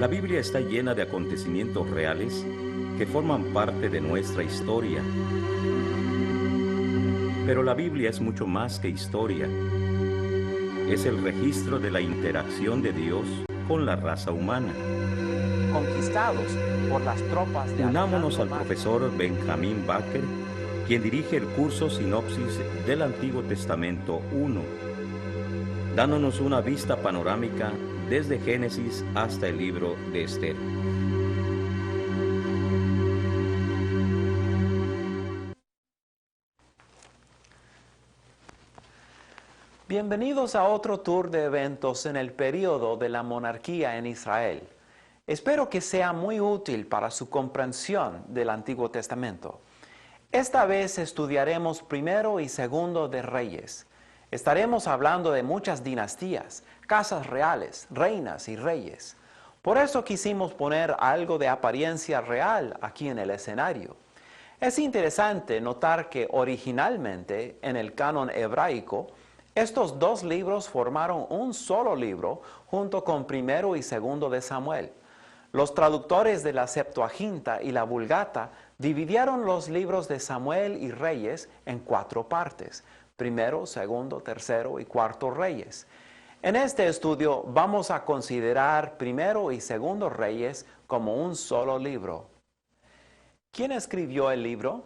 La Biblia está llena de acontecimientos reales que forman parte de nuestra historia. Pero la Biblia es mucho más que historia. Es el registro de la interacción de Dios con la raza humana. Conquistados por las tropas de Unámonos Alejandro al Magno. profesor Benjamín Baker, quien dirige el curso Sinopsis del Antiguo Testamento 1, dándonos una vista panorámica desde Génesis hasta el libro de Esther. Bienvenidos a otro tour de eventos en el período de la monarquía en Israel. Espero que sea muy útil para su comprensión del Antiguo Testamento. Esta vez estudiaremos primero y segundo de Reyes. Estaremos hablando de muchas dinastías, casas reales, reinas y reyes. Por eso quisimos poner algo de apariencia real aquí en el escenario. Es interesante notar que originalmente en el canon hebraico, estos dos libros formaron un solo libro junto con primero y segundo de Samuel. Los traductores de la Septuaginta y la Vulgata dividieron los libros de Samuel y Reyes en 4 partes: primero, segundo, tercero y cuarto Reyes. En este estudio vamos a considerar primero y segundo Reyes como un solo libro. ¿Quién escribió el libro?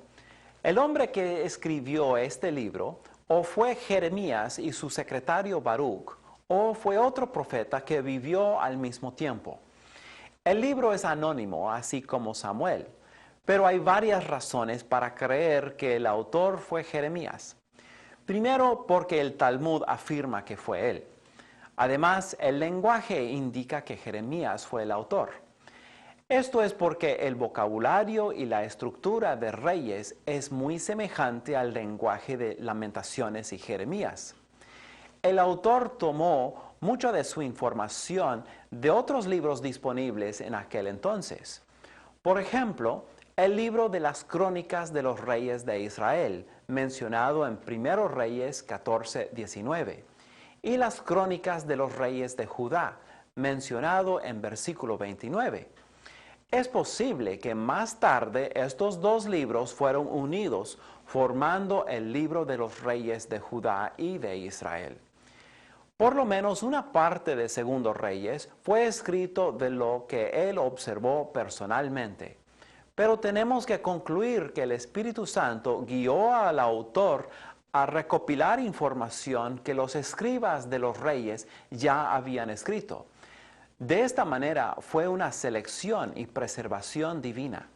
El hombre que escribió este libro o fue Jeremías y su secretario Baruch, o fue otro profeta que vivió al mismo tiempo. El libro es anónimo, así como Samuel, pero hay varias razones para creer que el autor fue Jeremías. Primero, porque el Talmud afirma que fue él. Además, el lenguaje indica que Jeremías fue el autor. Esto es porque el vocabulario y la estructura de Reyes es muy semejante al lenguaje de Lamentaciones y Jeremías. El autor tomó mucha de su información de otros libros disponibles en aquel entonces. Por ejemplo, el libro de las Crónicas de los Reyes de Israel, mencionado en 1 Reyes 14:19, y las Crónicas de los Reyes de Judá, mencionado en versículo 29. Es posible que más tarde estos dos libros fueron unidos, formando el libro de los Reyes de Judá y de Israel. Por lo menos una parte de Segundo Reyes fue escrito de lo que él observó personalmente. Pero tenemos que concluir que el Espíritu Santo guió al autor a recopilar información que los escribas de los reyes ya habían escrito. De esta manera fue una selección y preservación divina.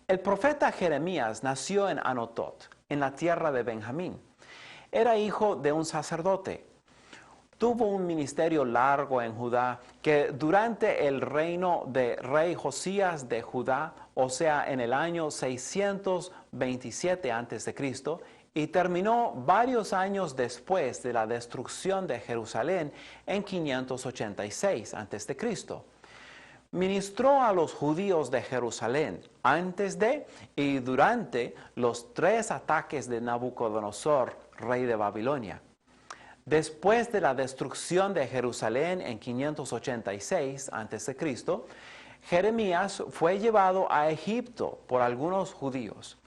El profeta Jeremías nació en Anatot, en la tierra de Benjamín. Era hijo de un sacerdote. Tuvo un ministerio largo en Judá que durante el reino de rey Josías de Judá, o sea, en el año 627 a.C., y terminó varios años después de la destrucción de Jerusalén en 586 a.C. Ministró a los judíos de Jerusalén antes de y durante los 3 ataques de Nabucodonosor, rey de Babilonia. Después de la destrucción de Jerusalén en 586 a.C., Jeremías fue llevado a Egipto por algunos judíos.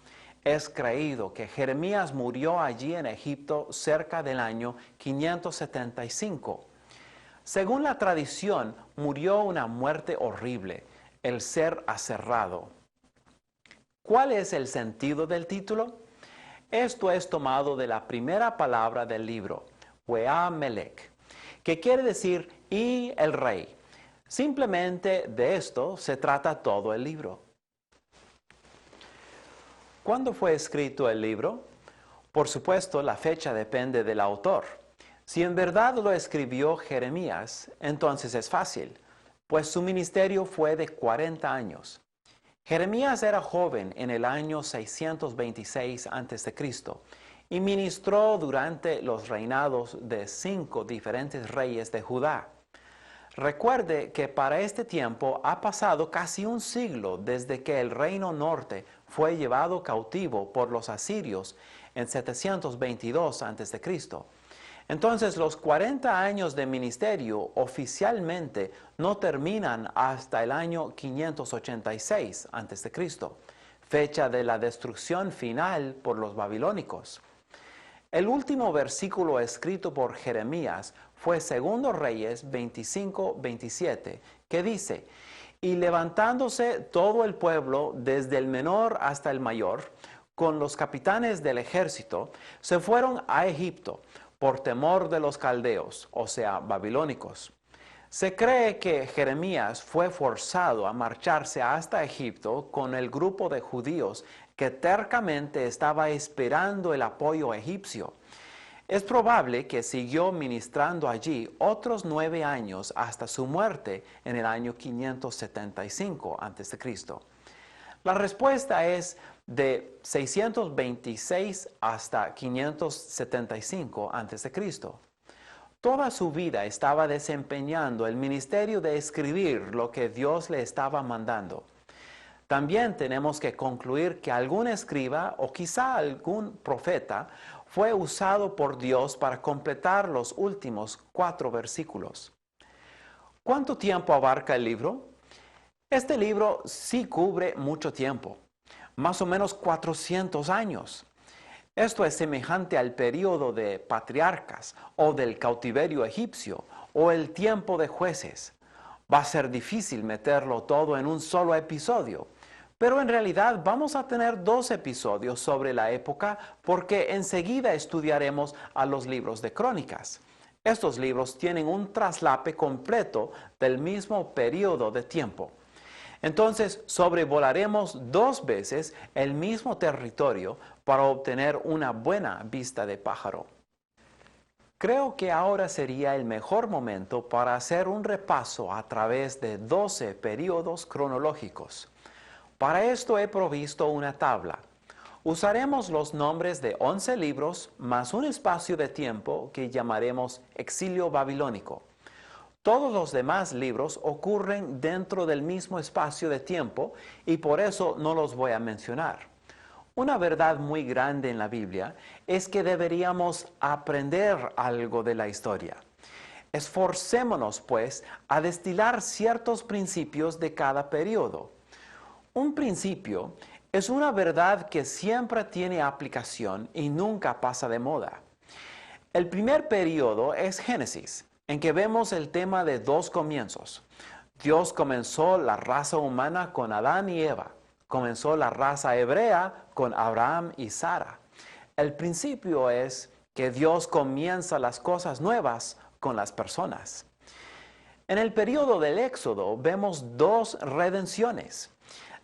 Es creído que Jeremías murió allí en Egipto cerca del año 575. Según la tradición, murió una muerte horrible, el ser aserrado. ¿Cuál es el sentido del título? Esto es tomado de la primera palabra del libro, Weá-Melech, que quiere decir y el rey. Simplemente de esto se trata todo el libro. ¿Cuándo fue escrito el libro? Por supuesto, la fecha depende del autor. Si en verdad lo escribió Jeremías, entonces es fácil, pues su ministerio fue de 40 años. Jeremías era joven en el año 626 a.C. y ministró durante los reinados de 5 diferentes reyes de Judá. Recuerde que para este tiempo ha pasado casi un siglo desde que el reino norte fue llevado cautivo por los asirios en 722 a.C. Entonces, los 40 años de ministerio oficialmente no terminan hasta el año 586 a.C., fecha de la destrucción final por los babilónicos. El último versículo escrito por Jeremías fue 2 Reyes 25-27, que dice: «Y levantándose todo el pueblo, desde el menor hasta el mayor, con los capitanes del ejército, se fueron a Egipto, por temor de los caldeos», o sea, babilónicos. Se cree que Jeremías fue forzado a marcharse hasta Egipto con el grupo de judíos que tercamente estaba esperando el apoyo egipcio. Es probable que siguió ministrando allí otros 9 años hasta su muerte en el año 575 a.C. La respuesta es de 626 hasta 575 a.C. Toda su vida estaba desempeñando el ministerio de escribir lo que Dios le estaba mandando. También tenemos que concluir que algún escriba o quizá algún profeta fue usado por Dios para completar los últimos 4 versículos. ¿Cuánto tiempo abarca el libro? Este libro sí cubre mucho tiempo, más o menos 400 años. Esto es semejante al período de patriarcas o del cautiverio egipcio o el tiempo de jueces. Va a ser difícil meterlo todo en un solo episodio, pero en realidad vamos a tener 2 episodios sobre la época porque enseguida estudiaremos a los libros de Crónicas. Estos libros tienen un traslape completo del mismo periodo de tiempo. Entonces sobrevolaremos 2 veces el mismo territorio para obtener una buena vista de pájaro. Creo que ahora sería el mejor momento para hacer un repaso a través de 12 periodos cronológicos. Para esto he provisto una tabla. Usaremos los nombres de 11 libros más un espacio de tiempo que llamaremos exilio babilónico. Todos los demás libros ocurren dentro del mismo espacio de tiempo y por eso no los voy a mencionar. Una verdad muy grande en la Biblia es que deberíamos aprender algo de la historia. Esforcémonos, pues, a destilar ciertos principios de cada periodo. Un principio es una verdad que siempre tiene aplicación y nunca pasa de moda. El primer periodo es Génesis, en que vemos el tema de 2 comienzos. Dios comenzó la raza humana con Adán y Eva. Comenzó la raza hebrea con Abraham y Sara. El principio es que Dios comienza las cosas nuevas con las personas. En el periodo del Éxodo vemos 2 redenciones.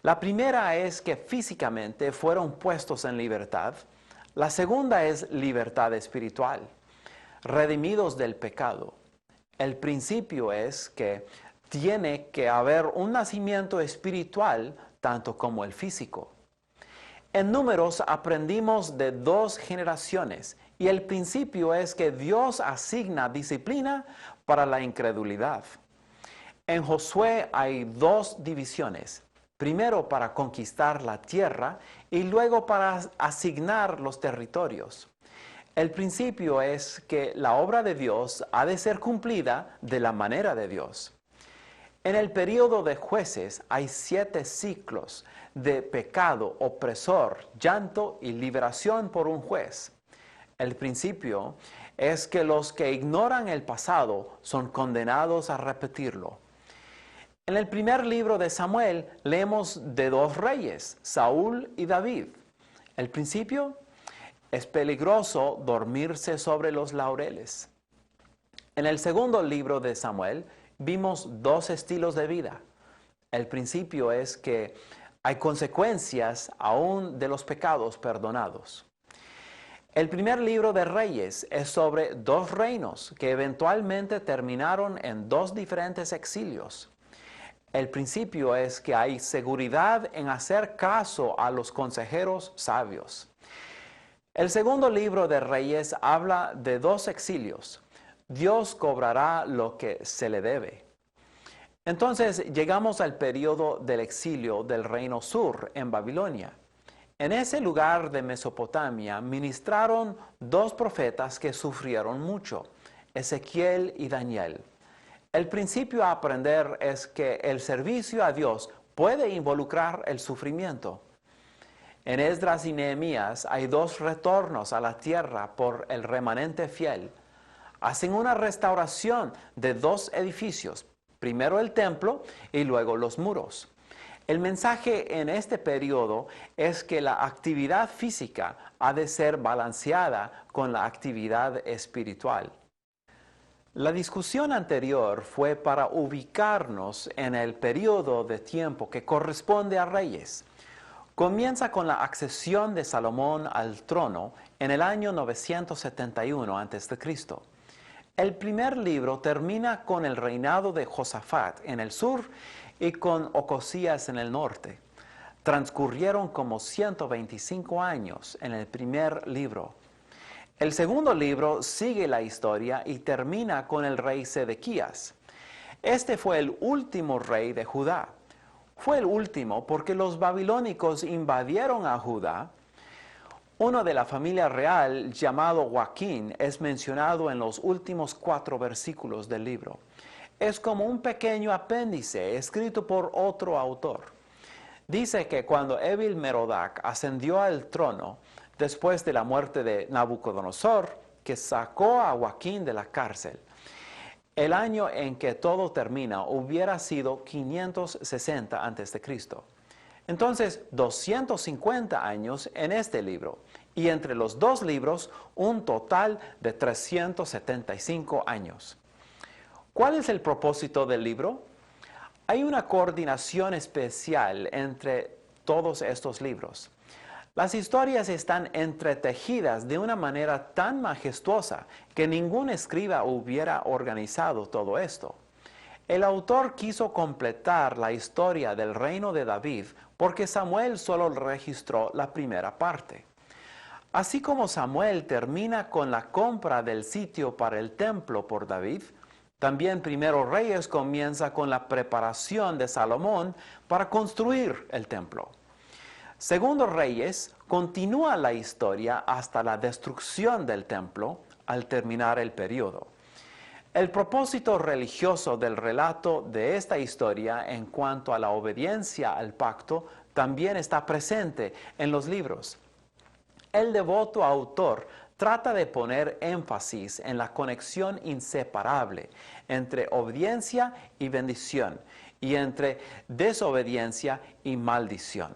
La primera es que físicamente fueron puestos en libertad. La segunda es libertad espiritual, redimidos del pecado. El principio es que tiene que haber un nacimiento espiritual tanto como el físico. En Números aprendimos de 2 generaciones y el principio es que Dios asigna disciplina para la incredulidad. En Josué hay 2 divisiones. Primero para conquistar la tierra y luego para asignar los territorios. El principio es que la obra de Dios ha de ser cumplida de la manera de Dios. En el periodo de jueces hay 7 ciclos de pecado, opresor, llanto y liberación por un juez. El principio es que los que ignoran el pasado son condenados a repetirlo. En el primer libro de Samuel leemos de 2 reyes, Saúl y David. El principio es peligroso dormirse sobre los laureles. En el segundo libro de Samuel vimos 2 estilos de vida. El principio es que hay consecuencias aún de los pecados perdonados. El primer libro de Reyes es sobre 2 reinos que eventualmente terminaron en 2 diferentes exilios. El principio es que hay seguridad en hacer caso a los consejeros sabios. El segundo libro de Reyes habla de 2 exilios. Dios cobrará lo que se le debe. Entonces llegamos al periodo del exilio del reino sur en Babilonia. En ese lugar de Mesopotamia ministraron dos profetas que sufrieron mucho, Ezequiel y Daniel. El principio a aprender es que el servicio a Dios puede involucrar el sufrimiento. En Esdras y Nehemías hay dos retornos a la tierra por el remanente fiel. Hacen una restauración de dos edificios, primero el templo y luego los muros. El mensaje en este periodo es que la actividad física ha de ser balanceada con la actividad espiritual. La discusión anterior fue para ubicarnos en el periodo de tiempo que corresponde a Reyes. Comienza con la accesión de Salomón al trono en el año 971 a.C. El primer libro termina con el reinado de Josafat en el sur y con Ocosías en el norte. Transcurrieron como 125 años en el primer libro. El segundo libro sigue la historia y termina con el rey Sedequías. Este fue el último rey de Judá. Fue el último porque los babilónicos invadieron a Judá. Uno de la familia real, llamado Joaquín, es mencionado en los últimos 4 versículos del libro. Es como un pequeño apéndice escrito por otro autor. Dice que cuando Evil-Merodach ascendió al trono, después de la muerte de Nabucodonosor, que sacó a Joaquín de la cárcel, el año en que todo termina hubiera sido 560 a.C. Entonces, 250 años en este libro, y entre los dos libros, un total de 375 años. ¿Cuál es el propósito del libro? Hay una coordinación especial entre todos estos libros. Las historias están entretejidas de una manera tan majestuosa que ningún escriba hubiera organizado todo esto. El autor quiso completar la historia del reino de David porque Samuel solo registró la primera parte. Así como Samuel termina con la compra del sitio para el templo por David, también Primero Reyes comienza con la preparación de Salomón para construir el templo. Segundo Reyes continúa la historia hasta la destrucción del templo al terminar el periodo. El propósito religioso del relato de esta historia en cuanto a la obediencia al pacto también está presente en los libros. El devoto autor trata de poner énfasis en la conexión inseparable entre obediencia y bendición y entre desobediencia y maldición.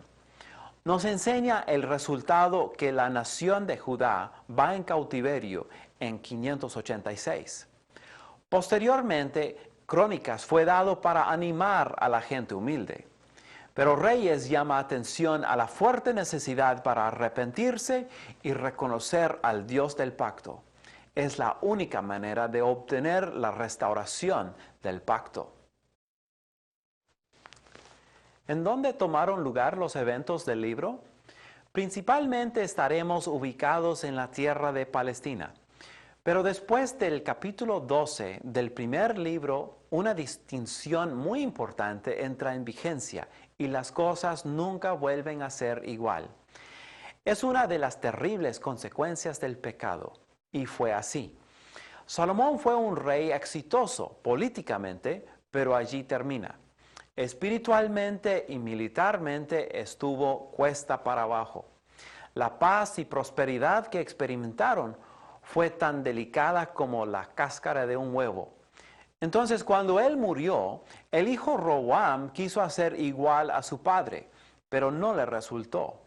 Nos enseña el resultado que la nación de Judá va en cautiverio en 586. Posteriormente, Crónicas fue dado para animar a la gente humilde. Pero Reyes llama atención a la fuerte necesidad para arrepentirse y reconocer al Dios del pacto. Es la única manera de obtener la restauración del pacto. ¿En dónde tomaron lugar los eventos del libro? Principalmente estaremos ubicados en la tierra de Palestina. Pero después del capítulo 12 del primer libro, una distinción muy importante entra en vigencia y las cosas nunca vuelven a ser igual. Es una de las terribles consecuencias del pecado, y fue así. Salomón fue un rey exitoso políticamente, pero allí termina. Espiritualmente y militarmente estuvo cuesta para abajo. La paz y prosperidad que experimentaron fue tan delicada como la cáscara de un huevo. Entonces, cuando él murió, el hijo Roboam quiso hacer igual a su padre, pero no le resultó.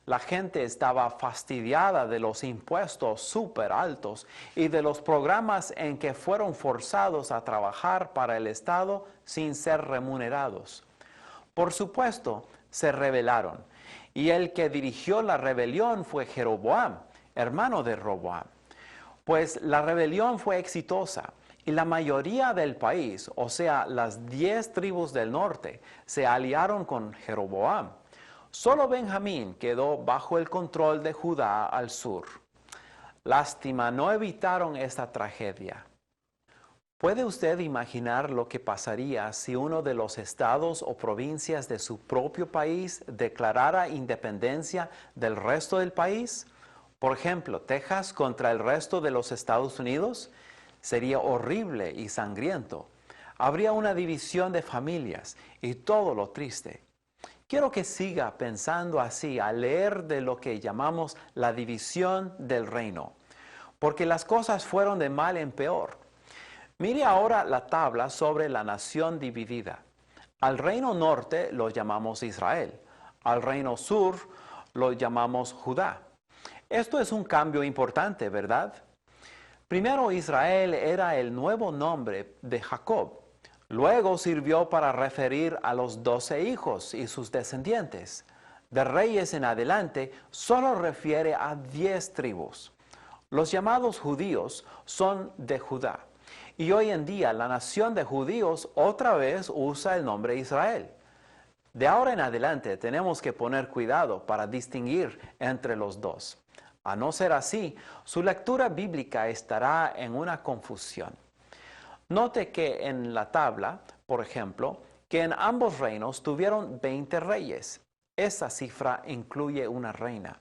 La gente estaba fastidiada de los impuestos súper altos y de los programas en que fueron forzados a trabajar para el Estado sin ser remunerados. Por supuesto, se rebelaron, y el que dirigió la rebelión fue Jeroboam, hermano de Roboam. Pues la rebelión fue exitosa y la mayoría del país, o sea, las 10 tribus del norte, se aliaron con Jeroboam. Solo Benjamín quedó bajo el control de Judá al sur. Lástima, no evitaron esta tragedia. ¿Puede usted imaginar lo que pasaría si uno de los estados o provincias de su propio país declarara independencia del resto del país? Por ejemplo, Texas contra el resto de los Estados Unidos. Sería horrible y sangriento. Habría una división de familias y todo lo triste. Quiero que siga pensando así al leer de lo que llamamos la división del reino, porque las cosas fueron de mal en peor. Mire ahora la tabla sobre la nación dividida. Al reino norte lo llamamos Israel, al reino sur lo llamamos Judá. Esto es un cambio importante, ¿verdad? Primero Israel era el nuevo nombre de Jacob. Luego sirvió para referir a los 12 hijos y sus descendientes. De reyes en adelante solo refiere a 10 tribus. Los llamados judíos son de Judá. Y hoy en día la nación de judíos otra vez usa el nombre Israel. De ahora en adelante tenemos que poner cuidado para distinguir entre los dos. A no ser así, su lectura bíblica estará en una confusión. Note que en la tabla, por ejemplo, que en ambos reinos tuvieron 20 reyes. Esa cifra incluye una reina.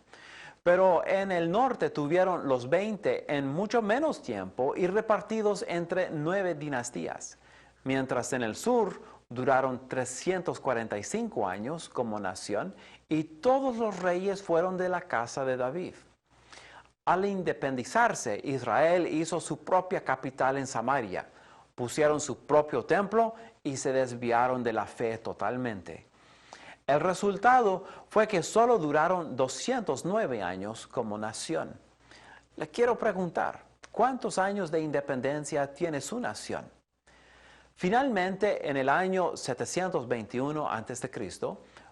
Pero en el norte tuvieron los 20 en mucho menos tiempo y repartidos entre 9 dinastías, mientras en el sur duraron 345 años como nación y todos los reyes fueron de la casa de David. Al independizarse, Israel hizo su propia capital en Samaria, pusieron su propio templo y se desviaron de la fe totalmente. El resultado fue que solo duraron 209 años como nación. Le quiero preguntar, ¿cuántos años de independencia tiene su nación? Finalmente, en el año 721 a.C.,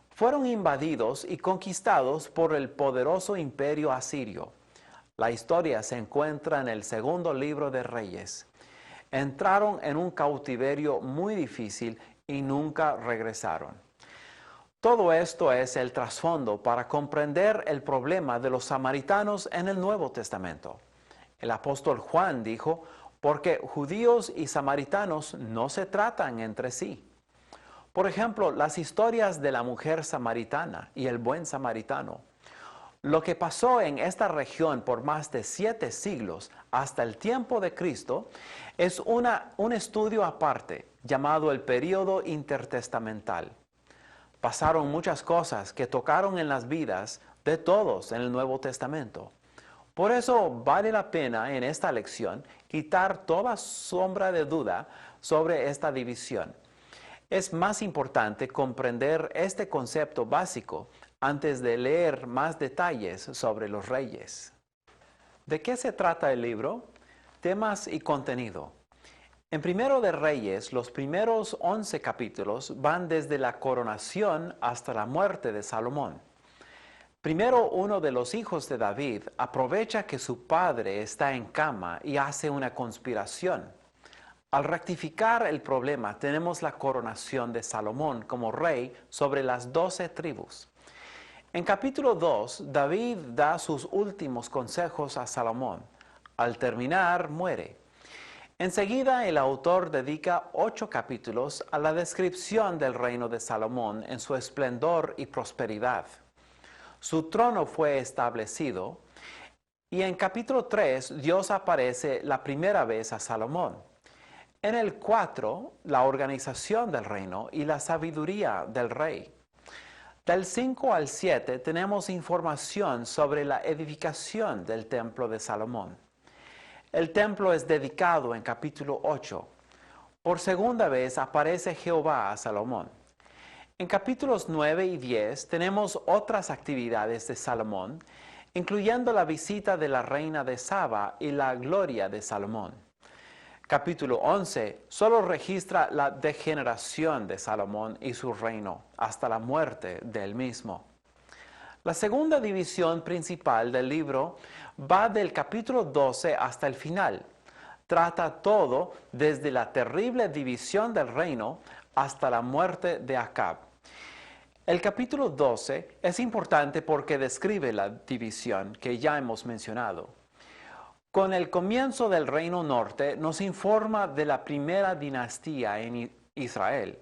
fueron invadidos y conquistados por el poderoso imperio asirio. La historia se encuentra en el segundo libro de Reyes. Entraron en un cautiverio muy difícil y nunca regresaron. Todo esto es el trasfondo para comprender el problema de los samaritanos en el Nuevo Testamento. El apóstol Juan dijo, porque judíos y samaritanos no se tratan entre sí. Por ejemplo, las historias de la mujer samaritana y el buen samaritano. Lo que pasó en esta región por más de 7 siglos hasta el tiempo de Cristo es un estudio aparte llamado el período intertestamental. Pasaron muchas cosas que tocaron en las vidas de todos en el Nuevo Testamento. Por eso vale la pena en esta lección quitar toda sombra de duda sobre esta división. Es más importante comprender este concepto básico antes de leer más detalles sobre los reyes. ¿De qué se trata el libro? Temas y contenido. En Primero de Reyes, los primeros 11 capítulos van desde la coronación hasta la muerte de Salomón. Primero, uno de los hijos de David aprovecha que su padre está en cama y hace una conspiración. Al rectificar el problema, tenemos la coronación de Salomón como rey sobre las 12 tribus. En capítulo 2, David da sus últimos consejos a Salomón. Al terminar, muere. Enseguida, el autor dedica 8 capítulos a la descripción del reino de Salomón en su esplendor y prosperidad. Su trono fue establecido y en capítulo 3 Dios aparece la primera vez a Salomón. En el 4, la organización del reino y la sabiduría del rey. Del 5 al 7 tenemos información sobre la edificación del templo de Salomón. El templo es dedicado en capítulo 8. Por segunda vez aparece Jehová a Salomón. En capítulos 9 y 10 tenemos otras actividades de Salomón, incluyendo la visita de la reina de Saba y la gloria de Salomón. Capítulo 11 solo registra la degeneración de Salomón y su reino hasta la muerte del mismo. La segunda división principal del libro va del capítulo 12 hasta el final. Trata todo desde la terrible división del reino hasta la muerte de Acab. El capítulo 12 es importante porque describe la división que ya hemos mencionado. Con el comienzo del Reino Norte nos informa de la primera dinastía en Israel.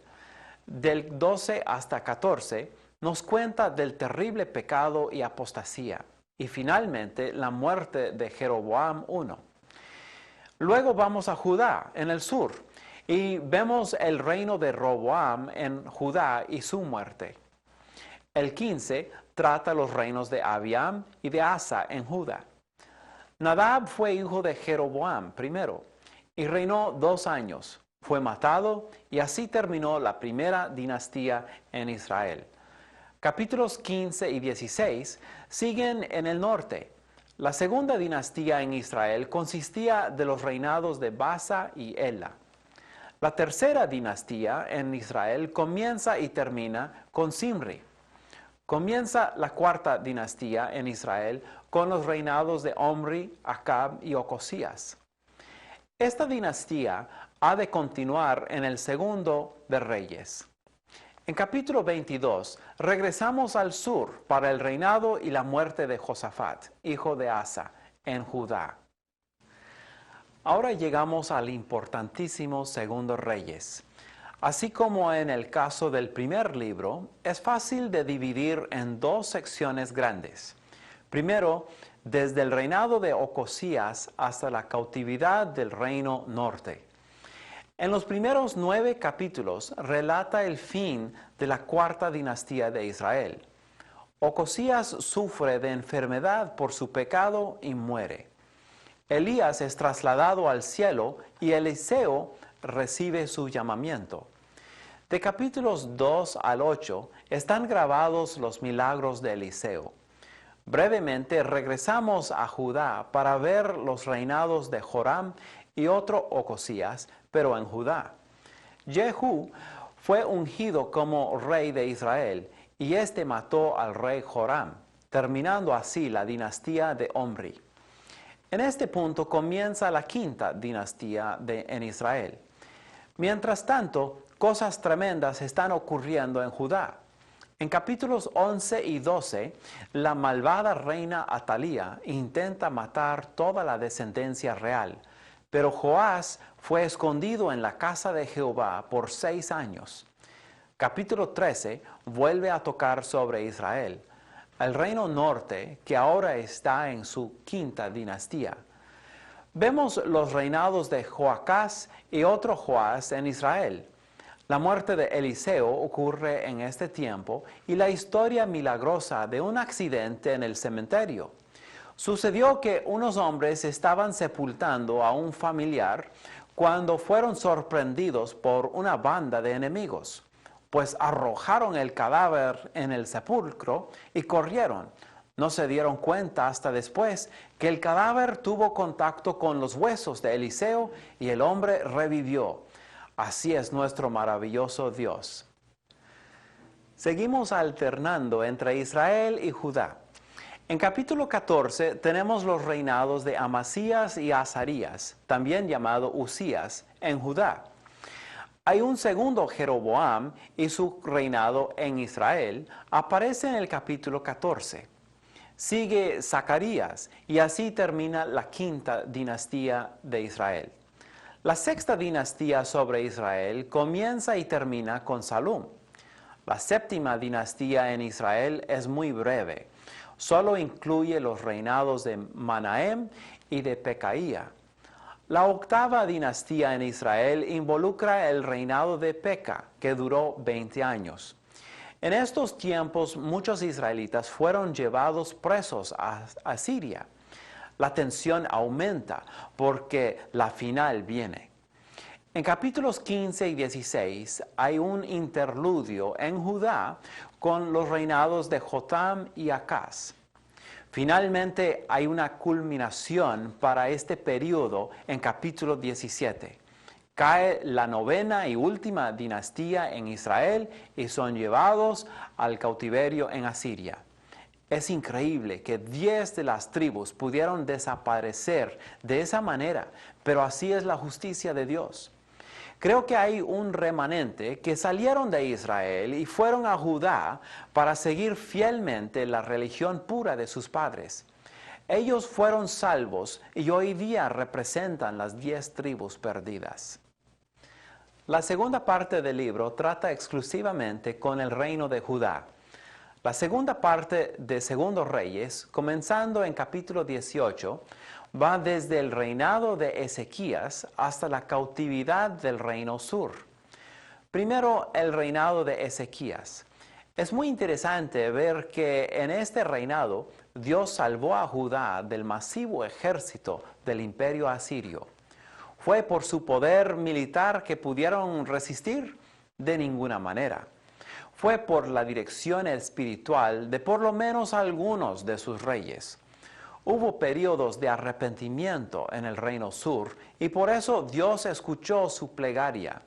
Del 12 hasta 14 nos cuenta del terrible pecado y apostasía, y finalmente la muerte de Jeroboam I. Luego vamos a Judá, en el sur, y vemos el reino de Roboam en Judá y su muerte. El 15 trata los reinos de Abiam y de Asa en Judá. Nadab fue hijo de Jeroboam primero y reinó 2 años. Fue matado y así terminó la primera dinastía en Israel. Capítulos 15 y 16 siguen en el norte. La segunda dinastía en Israel consistía de los reinados de Basa y Ela. La tercera dinastía en Israel comienza y termina con Zimri. Comienza la cuarta dinastía en Israel con los reinados de Omri, Acab y Ocosías. Esta dinastía ha de continuar en el segundo de Reyes. En capítulo 22 regresamos al sur para el reinado y la muerte de Josafat, hijo de Asa, en Judá. Ahora llegamos al importantísimo segundo Reyes. Así como en el caso del primer libro, es fácil de dividir en 2 secciones grandes. Primero, desde el reinado de Ocosías hasta la cautividad del reino norte. En los primeros 9 capítulos relata el fin de la cuarta dinastía de Israel. Ocosías sufre de enfermedad por su pecado y muere. Elías es trasladado al cielo y Eliseo recibe su llamamiento. De capítulos 2 al 8 están grabados los milagros de Eliseo. Brevemente regresamos a Judá para ver los reinados de Joram y otro Ocosías, pero en Judá. Jehú fue ungido como rey de Israel y éste mató al rey Joram, terminando así la dinastía de Omri. En este punto comienza la quinta dinastía en Israel. Mientras tanto, cosas tremendas están ocurriendo en Judá. En capítulos 11 y 12, la malvada reina Atalía intenta matar toda la descendencia real, pero Joás fue escondido en la casa de Jehová por 6 años. Capítulo 13 vuelve a tocar sobre Israel, el reino norte que ahora está en su quinta dinastía. Vemos los reinados de Joacás y otro Joás en Israel. La muerte de Eliseo ocurre en este tiempo y la historia milagrosa de un accidente en el cementerio. Sucedió que unos hombres estaban sepultando a un familiar cuando fueron sorprendidos por una banda de enemigos, pues arrojaron el cadáver en el sepulcro y corrieron. No se dieron cuenta hasta después que el cadáver tuvo contacto con los huesos de Eliseo y el hombre revivió. Así es nuestro maravilloso Dios. Seguimos alternando entre Israel y Judá. En capítulo 14 tenemos los reinados de Amasías y Azarías, también llamado Usías, en Judá. Hay un segundo Jeroboam y su reinado en Israel aparece en el capítulo 14. Sigue Zacarías y así termina la quinta dinastía de Israel. La sexta dinastía sobre Israel comienza y termina con Salum. La séptima dinastía en Israel es muy breve. Solo incluye los reinados de Manahem y de Pecaía. La octava dinastía en Israel involucra el reinado de Peca, que duró 20 años. En estos tiempos muchos israelitas fueron llevados presos a Siria. La tensión aumenta porque la final viene. En capítulos 15 y 16 hay un interludio en Judá con los reinados de Jotam y Acaz. Finalmente hay una culminación para este periodo en capítulo 17. Cae la novena y última dinastía en Israel y son llevados al cautiverio en Asiria. Es increíble que 10 de las tribus pudieron desaparecer de esa manera, pero así es la justicia de Dios. Creo que hay un remanente que salieron de Israel y fueron a Judá para seguir fielmente la religión pura de sus padres. Ellos fueron salvos y hoy día representan las 10 tribus perdidas. La segunda parte del libro trata exclusivamente con el reino de Judá. La segunda parte de Segundos Reyes, comenzando en capítulo 18, va desde el reinado de Ezequías hasta la cautividad del reino sur. Primero, el reinado de Ezequías. Es muy interesante ver que en este reinado Dios salvó a Judá del masivo ejército del imperio asirio. ¿Fue por su poder militar que pudieron resistir? De ninguna manera. Fue por la dirección espiritual de por lo menos algunos de sus reyes. Hubo periodos de arrepentimiento en el reino sur y por eso Dios escuchó su plegaria.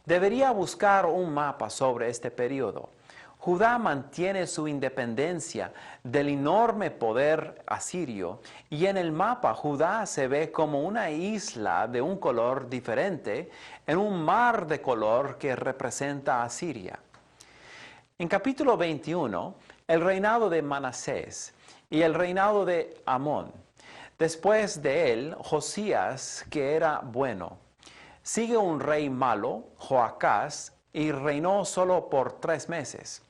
Debería buscar un mapa sobre este periodo. Judá mantiene su independencia del enorme poder asirio y en el mapa Judá se ve como una isla de un color diferente en un mar de color que representa a Siria. En capítulo 21, el reinado de Manasés y el reinado de Amón. Después de él, Josías, que era bueno. Sigue un rey malo, Joacás, y reinó solo por 3 meses.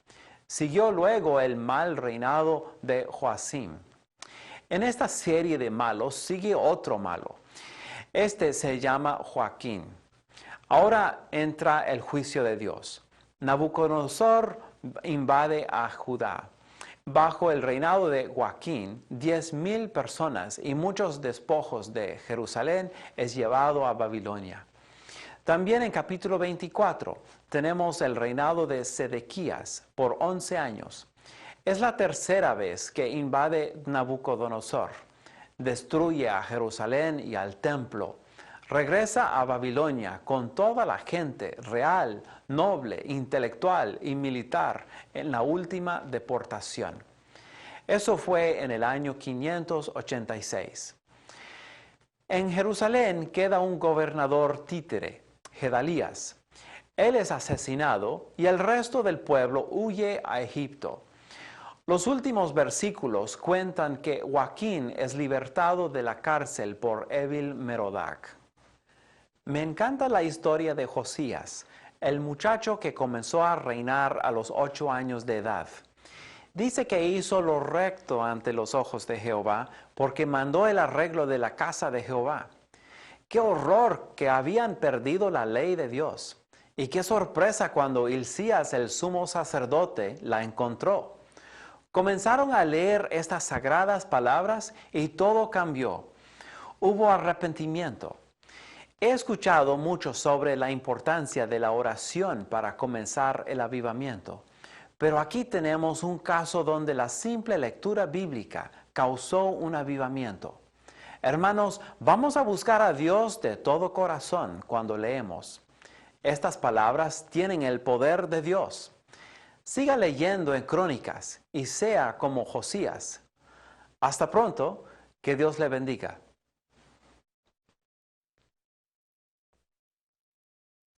Siguió luego el mal reinado de Joacim. En esta serie de malos sigue otro malo. Este se llama Joaquín. Ahora entra el juicio de Dios. Nabucodonosor invade a Judá. Bajo el reinado de Joaquín, 10,000 personas y muchos despojos de Jerusalén es llevado a Babilonia. También en capítulo 24 tenemos el reinado de Sedequías por 11 años. Es la tercera vez que invade Nabucodonosor. Destruye a Jerusalén y al templo. Regresa a Babilonia con toda la gente real, noble, intelectual y militar en la última deportación. Eso fue en el año 586. En Jerusalén queda un gobernador títere, Gedalías. Él es asesinado y el resto del pueblo huye a Egipto. Los últimos versículos cuentan que Joaquín es libertado de la cárcel por Evil Merodach. Me encanta la historia de Josías, el muchacho que comenzó a reinar a los 8 años de edad. Dice que hizo lo recto ante los ojos de Jehová porque mandó el arreglo de la casa de Jehová. ¡Qué horror que habían perdido la ley de Dios! Y qué sorpresa cuando Hilcías, el sumo sacerdote, la encontró. Comenzaron a leer estas sagradas palabras y todo cambió. Hubo arrepentimiento. He escuchado mucho sobre la importancia de la oración para comenzar el avivamiento, pero aquí tenemos un caso donde la simple lectura bíblica causó un avivamiento. Hermanos, vamos a buscar a Dios de todo corazón cuando leemos. Estas palabras tienen el poder de Dios. Siga leyendo en Crónicas y sea como Josías. Hasta pronto, que Dios le bendiga.